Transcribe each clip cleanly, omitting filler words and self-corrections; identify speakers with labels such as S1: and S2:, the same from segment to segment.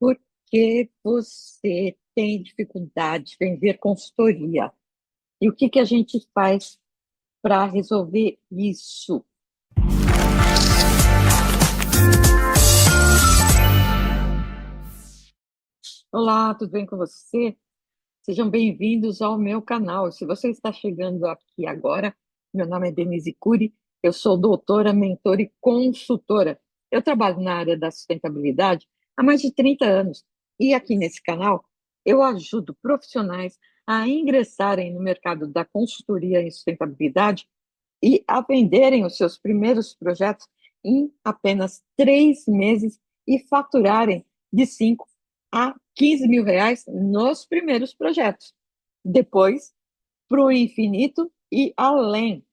S1: Por que você tem dificuldade de vender consultoria? E o que que a gente faz para resolver isso? Olá, tudo bem com você? Sejam bem-vindos ao meu canal. Se você está chegando aqui agora, meu nome é Denise Cury, eu sou doutora, mentora e consultora. Eu trabalho na área da sustentabilidade há mais de 30 anos e aqui nesse canal eu ajudo profissionais a ingressarem no mercado da consultoria em sustentabilidade e a venderem os seus primeiros projetos em apenas 3 meses e faturarem de 5 a 15 mil reais nos primeiros projetos. Depois, para o infinito e além.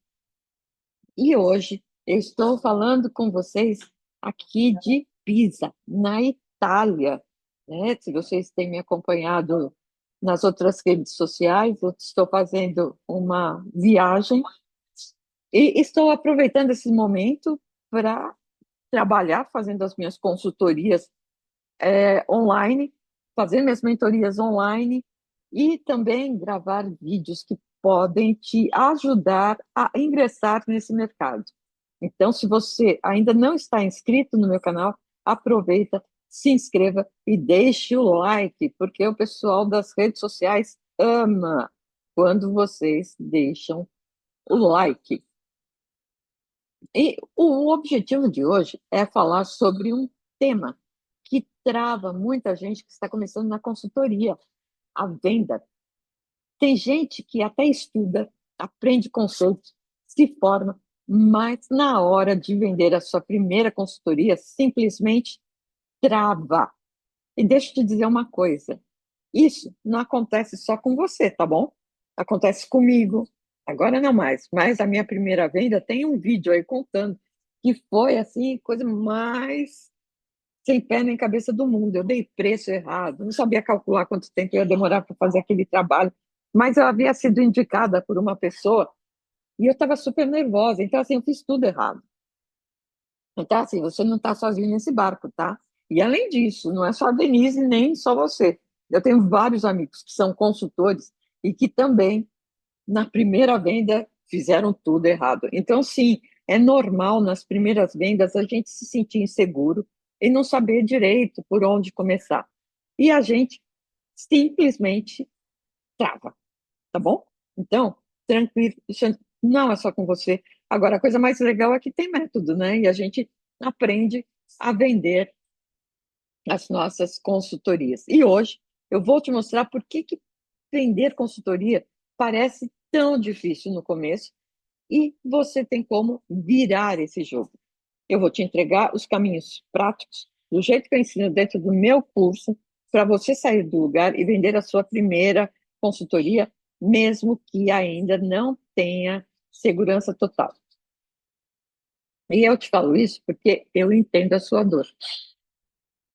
S1: E hoje eu estou falando com vocês aqui de Pisa, na Itália. Né? Se vocês têm me acompanhado nas outras redes sociais, eu estou fazendo uma viagem e estou aproveitando esse momento para trabalhar, fazendo as minhas consultorias online, fazer minhas mentorias online e também gravar vídeos que podem te ajudar a ingressar nesse mercado. Então, se você ainda não está inscrito no meu canal, aproveita, se inscreva e deixe o like, porque o pessoal das redes sociais ama quando vocês deixam o like. E o objetivo de hoje é falar sobre um tema que trava muita gente que está começando na consultoria, a venda. Tem gente que até estuda, aprende conceitos, se forma, mas na hora de vender a sua primeira consultoria, simplesmente trava. E deixa eu te dizer uma coisa: isso não acontece só com você, tá bom? Acontece comigo. Agora não mais. Mas a minha primeira venda tem um vídeo aí contando que foi assim, coisa mais sem pé nem cabeça do mundo. Eu dei preço errado, não sabia calcular quanto tempo ia demorar para fazer aquele trabalho, mas eu havia sido indicada por uma pessoa e eu estava super nervosa. Então, assim, eu fiz tudo errado. Então, assim, você não está sozinho nesse barco, tá? E além disso, não é só a Denise nem só você. Eu tenho vários amigos que são consultores e que também, na primeira venda, fizeram tudo errado. Então, sim, é normal nas primeiras vendas a gente se sentir inseguro e não saber direito por onde começar. E a gente simplesmente trava, tá bom? Então, tranquilo, isso não é só com você. Agora, a coisa mais legal é que tem método, né? E a gente aprende a vender as nossas consultorias. E hoje eu vou te mostrar por que que vender consultoria parece tão difícil no começo e você tem como virar esse jogo. Eu vou te entregar os caminhos práticos, do jeito que eu ensino dentro do meu curso, para você sair do lugar e vender a sua primeira consultoria, mesmo que ainda não tenha segurança total. E eu te falo isso porque eu entendo a sua dor.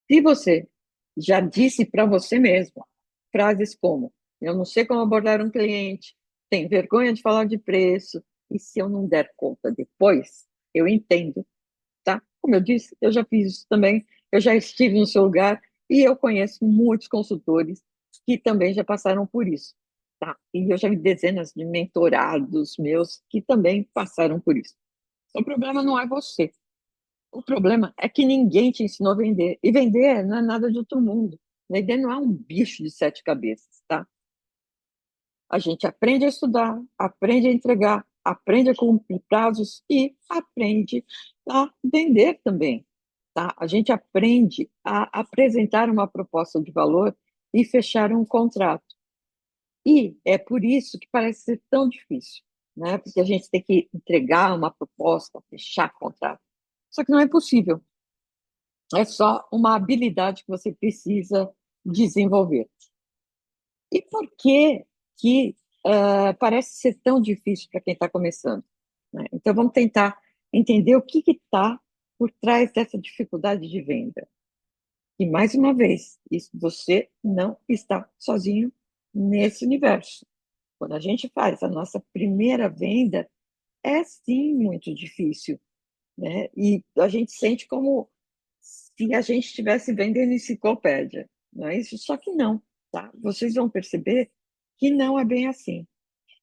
S1: Se você já disse para você mesmo frases como: eu não sei como abordar um cliente, tenho vergonha de falar de preço, e se eu não der conta depois, eu entendo, tá? Como eu disse, eu já fiz isso também, eu já estive no seu lugar e eu conheço muitos consultores que também já passaram por isso, tá? E eu já vi dezenas de mentorados meus que também passaram por isso. O problema não é você. O problema é que ninguém te ensinou a vender. E vender não é nada de outro mundo. Vender não é um bicho de sete cabeças, tá? A gente aprende a estudar, aprende a entregar, aprende a cumprir prazos e aprende a vender também, tá? A gente aprende a apresentar uma proposta de valor e fechar um contrato. E é por isso que parece ser tão difícil, né? Porque a gente tem que entregar uma proposta, fechar contrato. Só que não é possível. É só uma habilidade que você precisa desenvolver. E por que que parece ser tão difícil para quem está começando? Né? Então, vamos tentar entender o que está por trás dessa dificuldade de venda. E, mais uma vez, isso, você não está sozinho nesse universo. Quando a gente faz a nossa primeira venda, é sim muito difícil, né? E a gente sente como se a gente estivesse vendendo enciclopédia, não é isso? Só que não, tá? Vocês vão perceber que não é bem assim.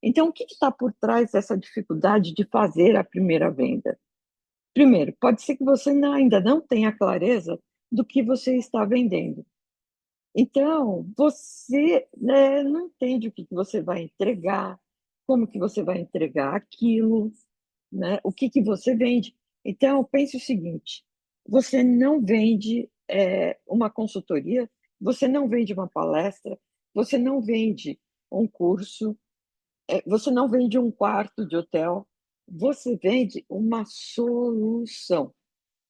S1: Então, o que está por trás dessa dificuldade de fazer a primeira venda? Primeiro, pode ser que você ainda não tenha clareza do que você está vendendo. Então, você, né, não entende o que você vai entregar, como que você vai entregar aquilo, né? O que você vende. Então, pense o seguinte: você não vende uma consultoria, você não vende uma palestra, você não vende um curso, você não vende um quarto de hotel, você vende uma solução.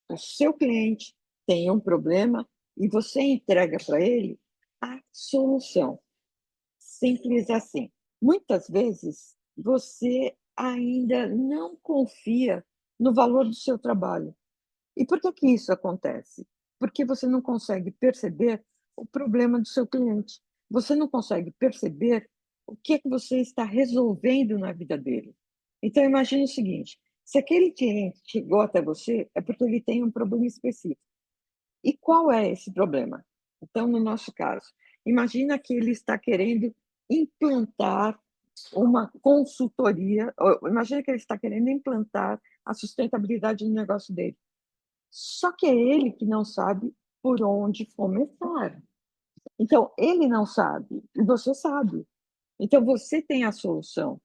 S1: O seu cliente tem um problema e você entrega para ele a solução. Simples assim. Muitas vezes você ainda não confia no valor do seu trabalho. E por que que isso acontece? Porque você não consegue perceber o problema do seu cliente. Você não consegue perceber o que é que você está resolvendo na vida dele. Então, imagine o seguinte: se aquele cliente chegou até você, é porque ele tem um problema específico. E qual é esse problema? Então, no nosso caso, imagina que ele está querendo implantar uma consultoria, ou imagina que ele está querendo implantar a sustentabilidade no negócio dele. Só que é ele que não sabe por onde começar. Então, ele não sabe, e você sabe. Então, você tem a solução.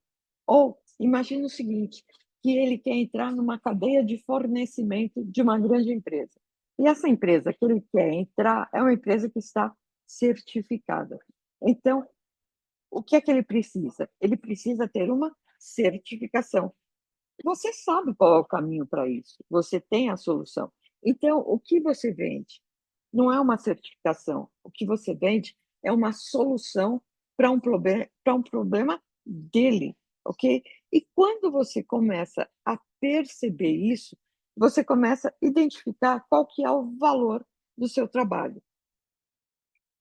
S1: Ou, imagine o seguinte, que ele quer entrar numa cadeia de fornecimento de uma grande empresa. E essa empresa que ele quer entrar é uma empresa que está certificada. Então, o que é que ele precisa? Ele precisa ter uma certificação. Você sabe qual é o caminho para isso, você tem a solução. Então, o que você vende não é uma certificação, o que você vende é uma solução para um problema dele, ok? E quando você começa a perceber isso, você começa a identificar qual que é o valor do seu trabalho.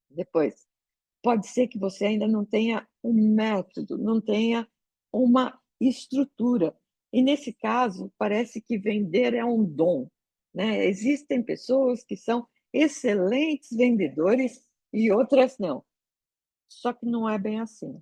S1: Depois, pode ser que você ainda não tenha um método, não tenha uma estrutura. E nesse caso, parece que vender é um dom, né? Existem pessoas que são excelentes vendedores e outras não. Só que não é bem assim.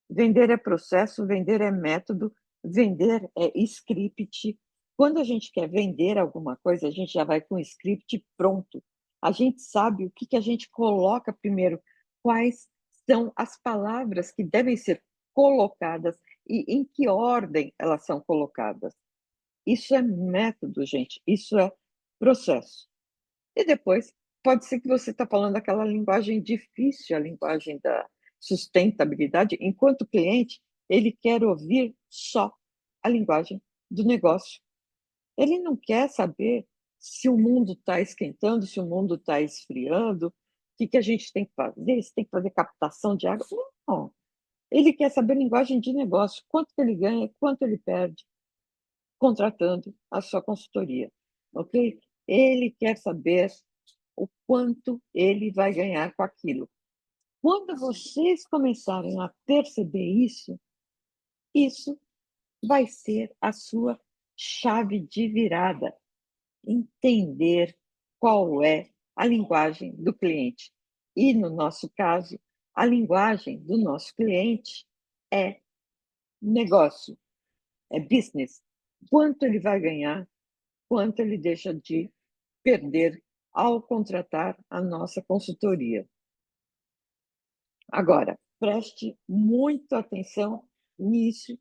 S1: Vender é processo, vender é método, vender é script. Quando a gente quer vender alguma coisa, a gente já vai com o script pronto. A gente sabe o que que a gente coloca primeiro, quais são as palavras que devem ser colocadas e em que ordem elas são colocadas. Isso é método, gente, isso é processo. E depois, pode ser que você está falando aquela linguagem difícil, a linguagem da sustentabilidade, enquanto o cliente, ele quer ouvir só a linguagem do negócio. Ele não quer saber se o mundo está esquentando, se o mundo está esfriando, o que que a gente tem que fazer, se tem que fazer captação de água. Não. Ele quer saber linguagem de negócio, quanto que ele ganha, quanto ele perde contratando a sua consultoria, ok? Ele quer saber o quanto ele vai ganhar com aquilo. Quando vocês começarem a perceber isso, isso vai ser a sua chave de virada. Entender qual é a linguagem do cliente. E, no nosso caso, a linguagem do nosso cliente é negócio, é business. Quanto ele vai ganhar, quanto ele deixa de perder ao contratar a nossa consultoria. Agora, preste muita atenção nisso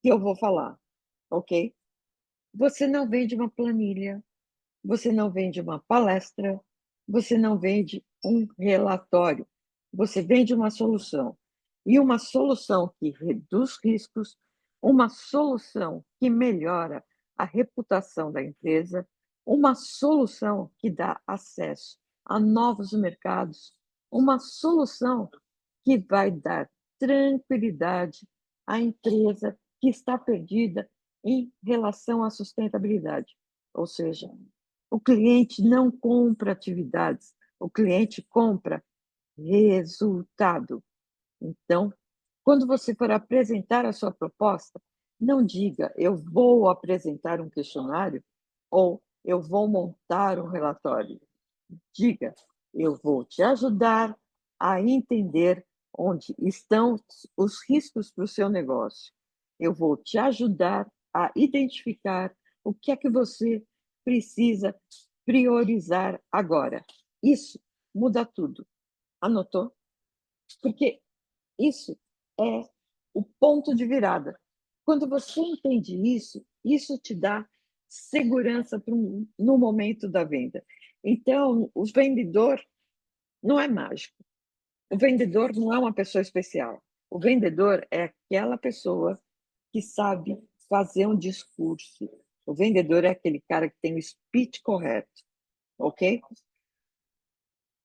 S1: que eu vou falar, ok? Você não vende uma planilha, você não vende uma palestra, você não vende um relatório, você vende uma solução. E uma solução que reduz riscos, uma solução que melhora a reputação da empresa, uma solução que dá acesso a novos mercados, uma solução que vai dar tranquilidade à empresa que está perdida em relação à sustentabilidade. Ou seja, o cliente não compra atividades, o cliente compra resultado. Então, quando você for apresentar a sua proposta, não diga eu vou apresentar um questionário ou eu vou montar um relatório. Diga, eu vou te ajudar a entender onde estão os riscos para o seu negócio. Eu vou te ajudar a identificar o que é que você precisa priorizar agora. Isso muda tudo. Anotou? Porque isso é o ponto de virada. Quando você entende isso, isso te dá segurança no momento da venda. Então, o vendedor não é mágico. O vendedor não é uma pessoa especial. O vendedor é aquela pessoa que sabe fazer um discurso. O vendedor é aquele cara que tem o speech correto, ok?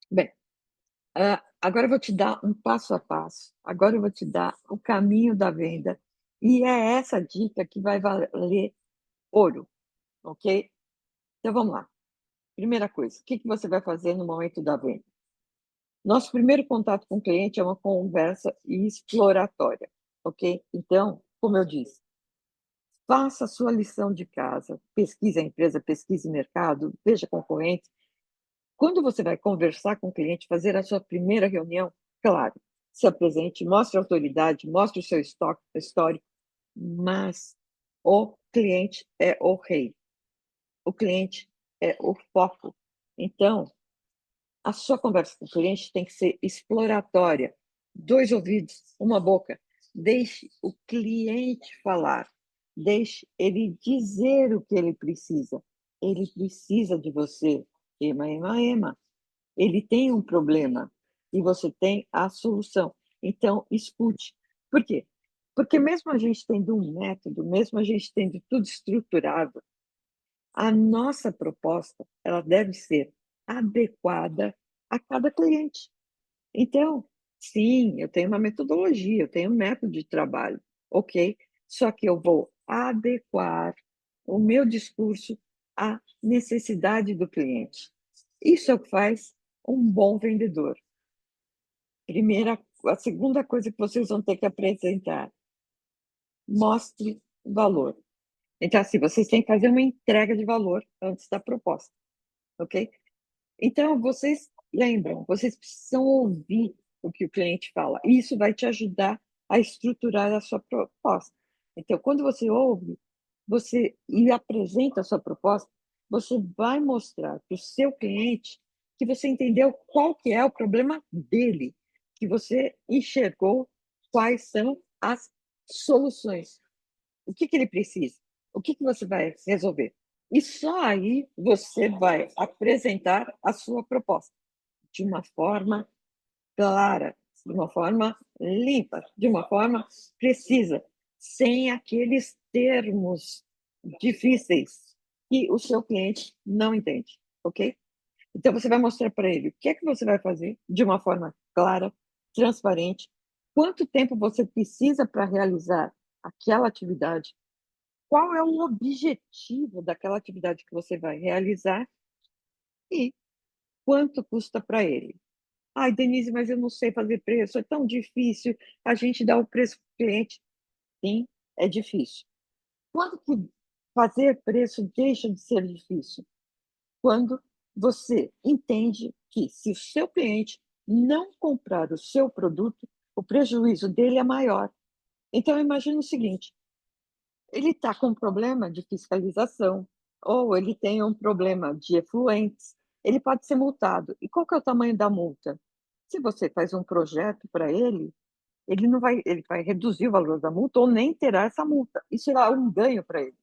S1: Bem, agora eu vou te dar um passo a passo. Agora eu vou te dar o caminho da venda. E é essa dica que vai valer ouro, ok? Então vamos lá. Primeira coisa, o que você vai fazer no momento da venda? Nosso primeiro contato com o cliente é uma conversa exploratória, ok? Então, como eu disse, faça a sua lição de casa, pesquise a empresa, pesquise o mercado, veja concorrentes. Quando você vai conversar com o cliente, fazer a sua primeira reunião, claro, se apresente, mostre autoridade, mostre o seu histórico, mas o cliente é o rei, o cliente é o foco. Então, a sua conversa com o cliente tem que ser exploratória. 2 ouvidos, uma boca. Deixe o cliente falar. Deixe ele dizer o que ele precisa. Ele precisa de você. Ema, ema, ema. Ele tem um problema e você tem a solução. Então, escute. Por quê? Porque mesmo a gente tendo um método, mesmo a gente tendo tudo estruturado, a nossa proposta, ela deve ser adequada a cada cliente. Então, sim, eu tenho uma metodologia, eu tenho um método de trabalho, ok? Só que eu vou adequar o meu discurso à necessidade do cliente. Isso é o que faz um bom vendedor. A segunda coisa que vocês vão ter que apresentar, mostre valor. Então, assim, vocês têm que fazer uma entrega de valor antes da proposta, ok? Então, vocês lembram, vocês precisam ouvir o que o cliente fala. E isso vai te ajudar a estruturar a sua proposta. Então, quando você ouve, você e apresenta a sua proposta, você vai mostrar para o seu cliente que você entendeu qual que é o problema dele, que você enxergou quais são as soluções. O que ele precisa? O que você vai resolver? E só aí você vai apresentar a sua proposta de uma forma clara, de uma forma limpa, de uma forma precisa, sem aqueles termos difíceis que o seu cliente não entende, ok? Então você vai mostrar para ele o que é que você vai fazer de uma forma clara, transparente, quanto tempo você precisa para realizar aquela atividade, qual é o objetivo daquela atividade que você vai realizar e quanto custa para ele. Ai, Denise, mas eu não sei fazer preço, é tão difícil a gente dar o preço para o cliente. Sim, é difícil. Quando que fazer preço deixa de ser difícil? Quando você entende que se o seu cliente não comprar o seu produto, o prejuízo dele é maior. Então, imagine o seguinte: ele está com um problema de fiscalização, ou ele tem um problema de efluentes, ele pode ser multado. E qual que é o tamanho da multa? Se você faz um projeto para ele não vai, ele vai reduzir o valor da multa ou nem terá essa multa. Isso será um ganho para ele.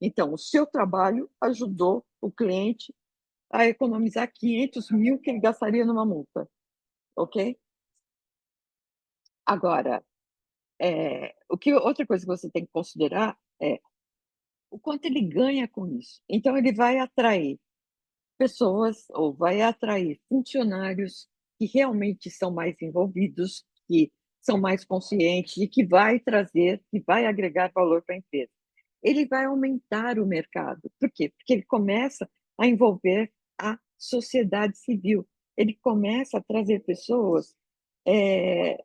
S1: Então, o seu trabalho ajudou o cliente a economizar 500 mil que ele gastaria numa multa, ok? Agora, outra coisa que você tem que considerar é o quanto ele ganha com isso. Então, ele vai atrair pessoas ou vai atrair funcionários que realmente são mais envolvidos, que são mais conscientes e que vai trazer, que vai agregar valor para a empresa. Ele vai aumentar o mercado. Por quê? Porque ele começa a envolver a sociedade civil. Ele começa a trazer pessoas é,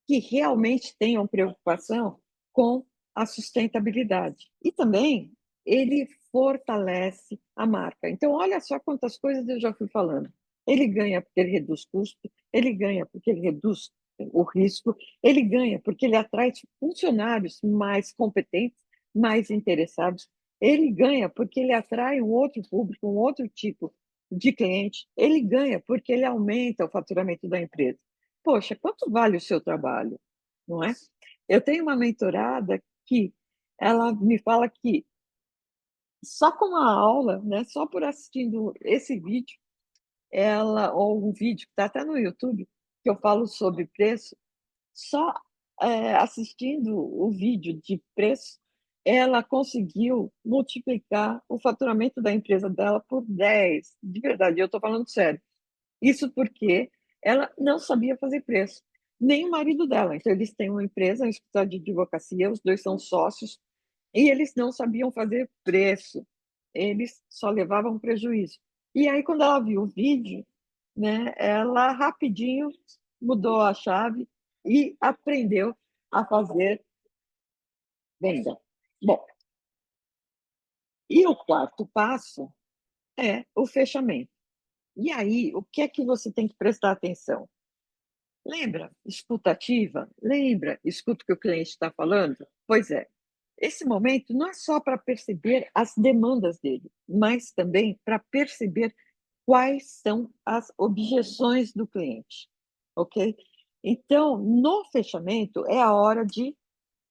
S1: que realmente tenham preocupação com a sustentabilidade. E também ele fortalece a marca. Então, olha só quantas coisas eu já fui falando. Ele ganha porque ele reduz custo, ele ganha porque ele reduz o risco, ele ganha porque ele atrai funcionários mais competentes, mais interessados, ele ganha porque ele atrai um outro público, um outro tipo de cliente, ele ganha porque ele aumenta o faturamento da empresa. Poxa, quanto vale o seu trabalho, não é? Eu tenho uma mentorada que ela me fala que só com uma aula, né, só por assistindo esse vídeo, ela ou um vídeo que está até no YouTube, que eu falo sobre preço, só, assistindo o vídeo de preço, ela conseguiu multiplicar o faturamento da empresa dela por 10, de verdade, eu estou falando sério. Isso porque ela não sabia fazer preço, nem o marido dela. Então eles têm uma empresa, um escritório de advocacia, os 2 são sócios, e eles não sabiam fazer preço, eles só levavam prejuízo. E aí, quando ela viu o vídeo, né, ela rapidinho mudou a chave e aprendeu a fazer venda. Bom, e o quarto passo é o fechamento. E aí, o que é que você tem que prestar atenção? Lembra escutativa? Lembra, escuta o que o cliente está falando? Pois é. Esse momento não é só para perceber as demandas dele, mas também para perceber quais são as objeções do cliente, ok? Então, no fechamento, é a hora de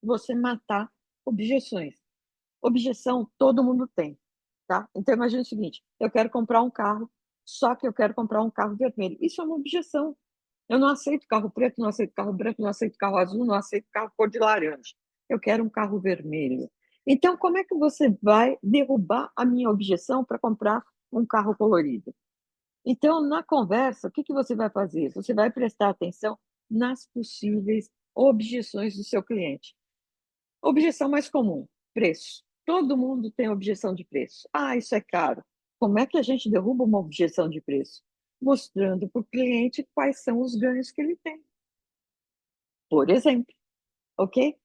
S1: você matar objeções. Objeção todo mundo tem, tá? Então, imagine o seguinte: eu quero comprar um carro, só que eu quero comprar um carro vermelho. Isso é uma objeção. Eu não aceito carro preto, não aceito carro branco, não aceito carro azul, não aceito carro cor de laranja. Eu quero um carro vermelho. Então, como é que você vai derrubar a minha objeção para comprar um carro colorido? Então, na conversa, o que que você vai fazer? Você vai prestar atenção nas possíveis objeções do seu cliente. Objeção mais comum: preço. Todo mundo tem objeção de preço. Ah, isso é caro. Como é que a gente derruba uma objeção de preço? Mostrando para o cliente quais são os ganhos que ele tem. Por exemplo, ok?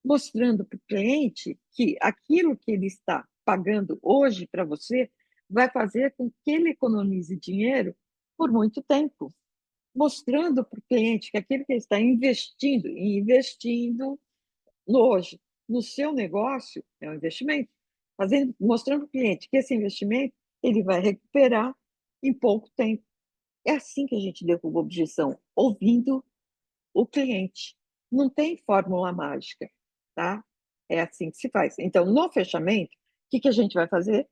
S1: Mostrando para o cliente que aquilo que ele está pagando hoje para você vai fazer com que ele economize dinheiro por muito tempo. Mostrando para o cliente que aquilo que ele está investindo, e investindo hoje no seu negócio é um investimento, mostrando para o cliente que esse investimento ele vai recuperar em pouco tempo. É assim que a gente derruba a objeção, ouvindo o cliente. Não tem fórmula mágica, tá? É assim que se faz. Então, no fechamento, o que que a gente vai fazer?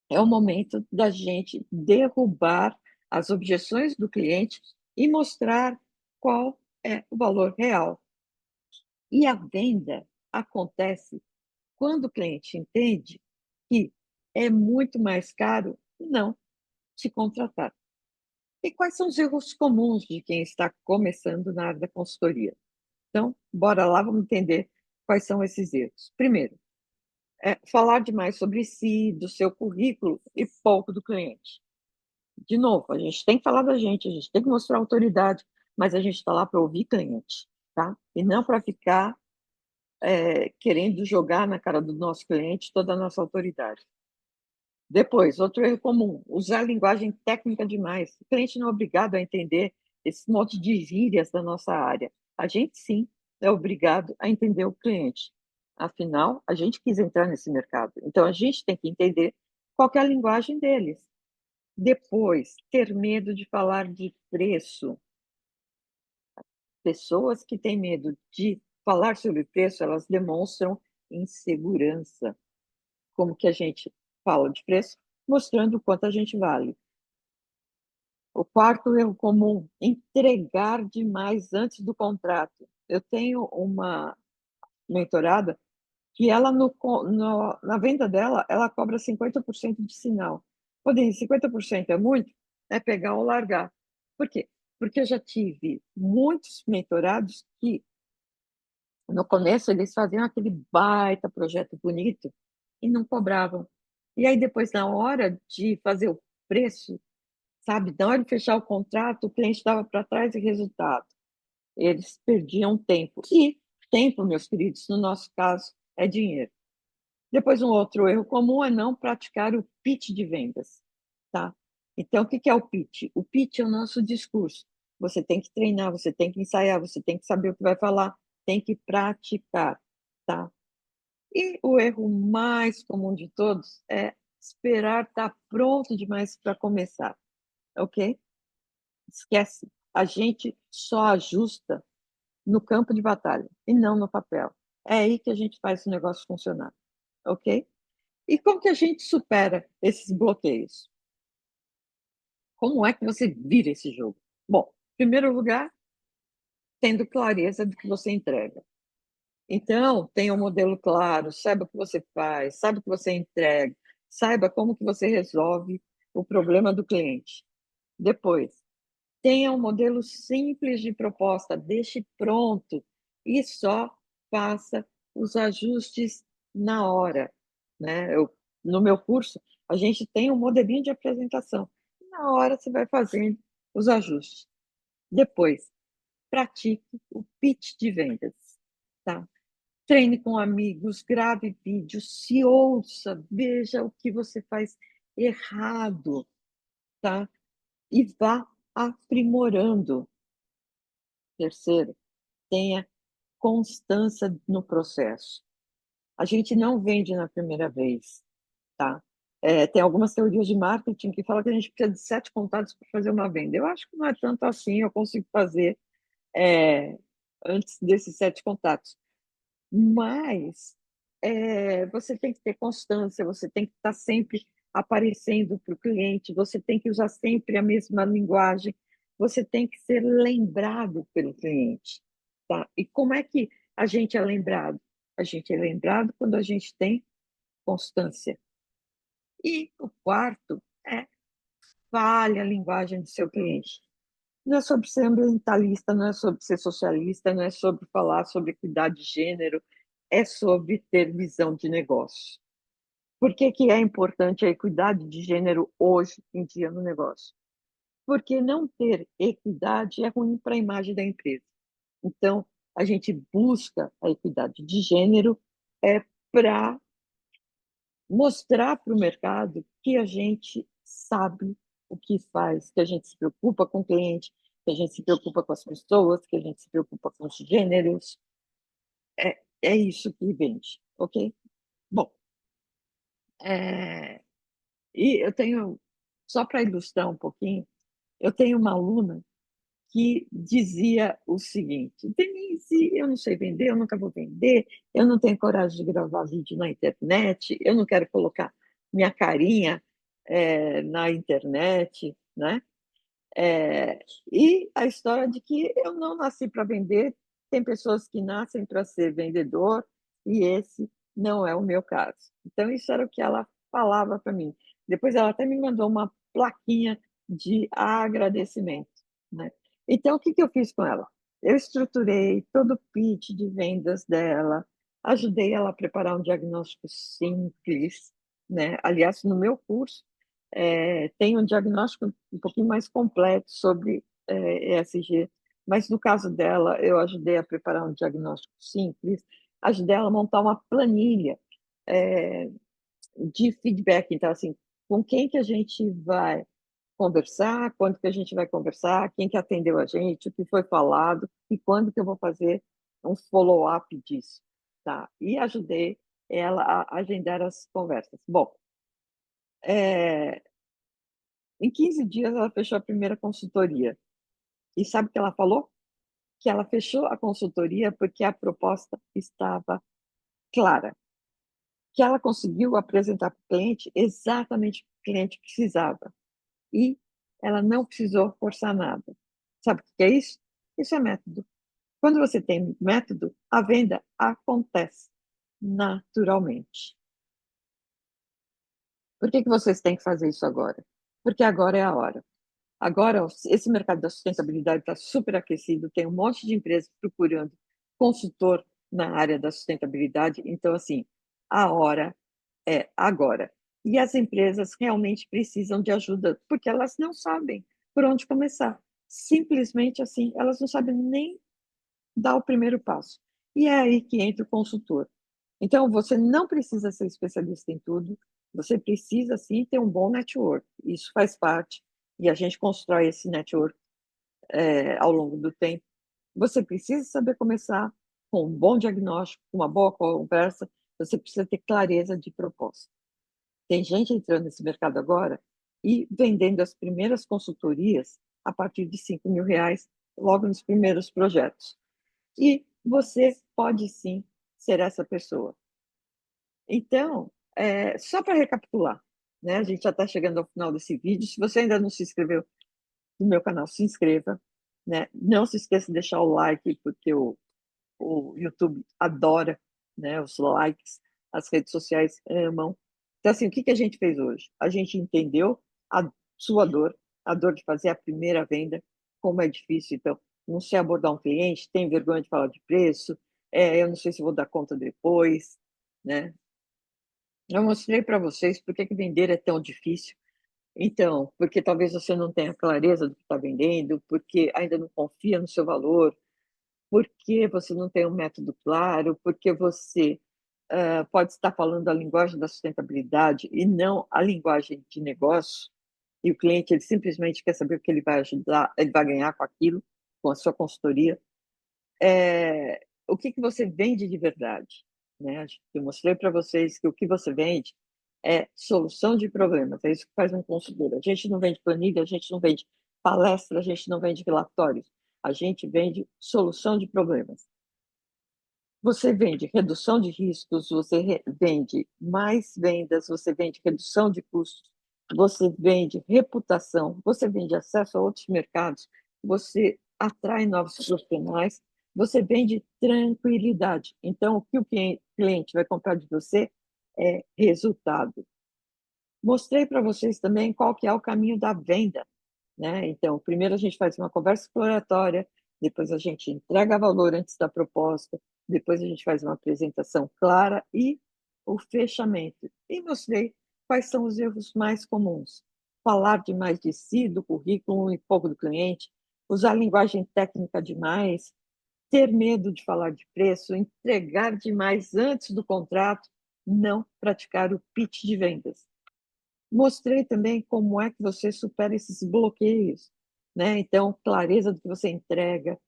S1: É o momento da gente derrubar as objeções do cliente e mostrar qual é o valor real. E a venda acontece quando o cliente entende que é muito mais caro não te contratar. E quais são os erros comuns de quem está começando na área da consultoria? Então, bora lá, vamos entender quais são esses erros. Primeiro, falar demais sobre si, do seu currículo e pouco do cliente. De novo, a gente tem que falar da gente, a gente tem que mostrar autoridade, mas a gente está lá para ouvir cliente, tá? E não para ficar querendo jogar na cara do nosso cliente toda a nossa autoridade. Depois, outro erro comum, usar linguagem técnica demais. O cliente não é obrigado a entender esse monte de gírias da nossa área. A gente, sim, é obrigado a entender o cliente. Afinal, a gente quis entrar nesse mercado. Então, a gente tem que entender qual que é a linguagem deles. Depois, ter medo de falar de preço. Pessoas que têm medo de falar sobre preço, elas demonstram insegurança. Como que a gente fala de preço? Mostrando o quanto a gente vale. O quarto erro comum: entregar demais antes do contrato. Eu tenho uma mentorada que ela, na venda dela, ela cobra 50% de sinal. Podem 50% é muito? É pegar ou largar. Por quê? Porque eu já tive muitos mentorados que, no começo, eles faziam aquele baita projeto bonito e não cobravam. E aí, depois, na hora de fazer o preço, sabe, na hora de fechar o contrato, o cliente dava para trás e resultado. Eles perdiam tempo. E tempo, meus queridos, no nosso caso, é dinheiro. Depois, um outro erro comum é não praticar o pitch de vendas, tá? Então, o que que é o pitch? O pitch é o nosso discurso. Você tem que treinar, você tem que ensaiar, você tem que saber o que vai falar, tem que praticar, tá? E o erro mais comum de todos é esperar estar pronto demais para começar, ok? Esquece. A gente só ajusta no campo de batalha e não no papel. É aí que a gente faz o negócio funcionar, ok? E como que a gente supera esses bloqueios? Como é que você vira esse jogo? Bom, em primeiro lugar, tendo clareza do que você entrega. Então, tenha um modelo claro, saiba o que você faz, saiba o que você entrega, saiba como que você resolve o problema do cliente. Depois, tenha um modelo simples de proposta, deixe pronto e só faça os ajustes na hora, né? No meu curso, a gente tem um modelinho de apresentação. Na hora você vai fazendo os ajustes. Depois, pratique o pitch de vendas, tá? Treine com amigos, grave vídeos, se ouça, veja o que você faz errado, tá? E vá aprimorando. Terceiro, tenha constância no processo. A gente não vende na primeira vez, tá? Tem algumas teorias de marketing que falam que a gente precisa de 7 contatos para fazer uma venda. Eu acho que não é tanto assim, eu consigo fazer é, antes desses 7 contatos. Mas você tem que ter constância, você tem que estar sempre aparecendo para o cliente, você tem que usar sempre a mesma linguagem, você tem que ser lembrado pelo cliente, tá? E como é que a gente é lembrado? A gente é lembrado quando a gente tem constância. E o quarto é fale a linguagem do seu cliente. Não é sobre ser ambientalista, não é sobre ser socialista, não é sobre falar sobre equidade de gênero, é sobre ter visão de negócio. Por que que é importante a equidade de gênero hoje em dia no negócio? Porque não ter equidade é ruim para a imagem da empresa. Então, a gente busca a equidade de gênero para mostrar para o mercado que a gente sabe o que faz, que a gente se preocupa com o cliente, que a gente se preocupa com as pessoas, que a gente se preocupa com os gêneros. É isso que vende, ok? Bom, é, e eu tenho, só para ilustrar um pouquinho, eu tenho uma aluna que dizia o seguinte: Denise, eu não sei vender, eu nunca vou vender, eu não tenho coragem de gravar vídeo na internet, eu não quero colocar minha carinha na internet, né? E a história de que eu não nasci para vender, tem pessoas que nascem para ser vendedor e esse não é o meu caso. Então, isso era o que ela falava para mim. Depois, ela até me mandou uma plaquinha de agradecimento, né? Então, o que que eu fiz com ela? Eu estruturei todo o pitch de vendas dela, ajudei ela a preparar um diagnóstico simples, né? Aliás, no meu curso, tem um diagnóstico um pouquinho mais completo sobre ESG, mas no caso dela, eu ajudei a preparar um diagnóstico simples, ajudei ela a montar uma planilha é, de feedback. Então, assim, com quem que a gente vai conversar, quando que a gente vai conversar, quem que atendeu a gente, o que foi falado e quando que eu vou fazer um follow-up disso, tá? E ajudei ela a agendar as conversas. Bom, é, em 15 dias, ela fechou a primeira consultoria. E sabe o que ela falou? Que ela fechou a consultoria porque a proposta estava clara, que ela conseguiu apresentar para o cliente exatamente o que o cliente precisava. E ela não precisou forçar nada. Sabe o que é isso? Isso é método. Quando você tem método, a venda acontece naturalmente. Por que que vocês têm que fazer isso agora? Porque agora é a hora. Agora, esse mercado da sustentabilidade está super aquecido, tem um monte de empresas procurando consultor na área da sustentabilidade. Então, assim, a hora é agora. E as empresas realmente precisam de ajuda, porque elas não sabem por onde começar. Simplesmente assim, elas não sabem nem dar o primeiro passo. E é aí que entra o consultor. Então, você não precisa ser especialista em tudo, você precisa sim ter um bom network. Isso faz parte, e a gente constrói esse network ao longo do tempo. Você precisa saber começar com um bom diagnóstico, com uma boa conversa, você precisa ter clareza de proposta. Tem gente entrando nesse mercado agora e vendendo as primeiras consultorias a partir de R$ 5.000, logo nos primeiros projetos. E você pode sim ser essa pessoa. Então, só para recapitular, né? A gente já está chegando ao final desse vídeo. Se você ainda não se inscreveu no meu canal, se inscreva, né? Não se esqueça de deixar o like, porque o YouTube adora, né, os likes, as redes sociais amam. Então, assim, o que a gente fez hoje? A gente entendeu a sua dor, a dor de fazer a primeira venda, como é difícil. Então, não sei abordar um cliente, tem vergonha de falar de preço, eu não sei se vou dar conta depois, né? Eu mostrei para vocês por que vender é tão difícil. Então, porque talvez você não tenha clareza do que está vendendo, porque ainda não confia no seu valor, porque você não tem um método claro, porque você pode estar falando a linguagem da sustentabilidade e não a linguagem de negócio, e o cliente ele simplesmente quer saber o que ele vai ajudar, ele vai ganhar com aquilo, com a sua consultoria. O que você vende de verdade? Né? Eu mostrei para vocês que o que você vende é solução de problemas, é isso que faz um consultor. A gente não vende planilha, a gente não vende palestra, a gente não vende relatórios, a gente vende solução de problemas. Você vende redução de riscos, você vende mais vendas, você vende redução de custos, você vende reputação, você vende acesso a outros mercados, você atrai novos profissionais, você vende tranquilidade. Então, o que o cliente vai comprar de você é resultado. Mostrei para vocês também qual que é o caminho da venda, né? Então, primeiro a gente faz uma conversa exploratória, depois a gente entrega valor antes da proposta, depois a gente faz uma apresentação clara e o fechamento. E mostrei quais são os erros mais comuns. Falar demais de si, do currículo e pouco do cliente, usar linguagem técnica demais, ter medo de falar de preço, entregar demais antes do contrato, não praticar o pitch de vendas. Mostrei também como é que você supera esses bloqueios, né? Então, clareza do que você entrega,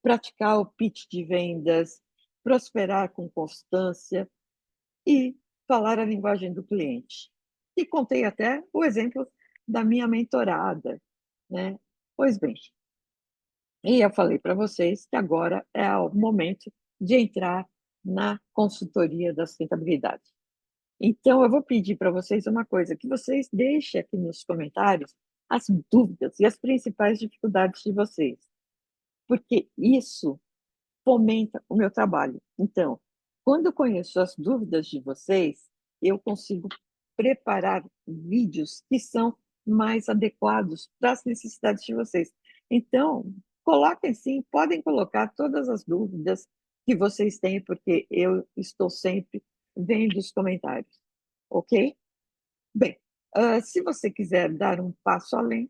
S1: praticar o pitch de vendas, prosperar com constância e falar a linguagem do cliente. E contei até o exemplo da minha mentorada, né? Pois bem, e eu falei para vocês que agora é o momento de entrar na consultoria da sustentabilidade. Então, eu vou pedir para vocês uma coisa, que vocês deixem aqui nos comentários as dúvidas e as principais dificuldades de vocês, porque isso fomenta o meu trabalho. Então, quando eu conheço as dúvidas de vocês, eu consigo preparar vídeos que são mais adequados para as necessidades de vocês. Então, coloquem sim, podem colocar todas as dúvidas que vocês têm, porque eu estou sempre vendo os comentários, ok? Bem, se você quiser dar um passo além,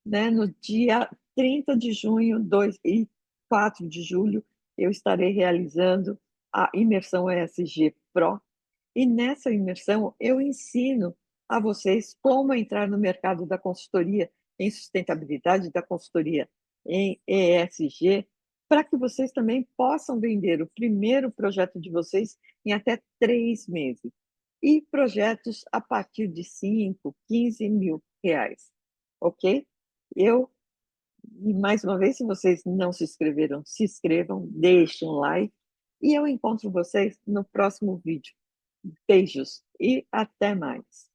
S1: né, no dia 30 de junho e 4 de julho, eu estarei realizando a imersão ESG Pro, e nessa imersão eu ensino a vocês como entrar no mercado da consultoria em sustentabilidade, da consultoria em ESG, para que vocês também possam vender o primeiro projeto de vocês em até 3 meses. E projetos a partir de 5, 15 mil reais. Ok? Eu, e mais uma vez, se vocês não se inscreveram, se inscrevam, deixem um like e eu encontro vocês no próximo vídeo. Beijos e até mais.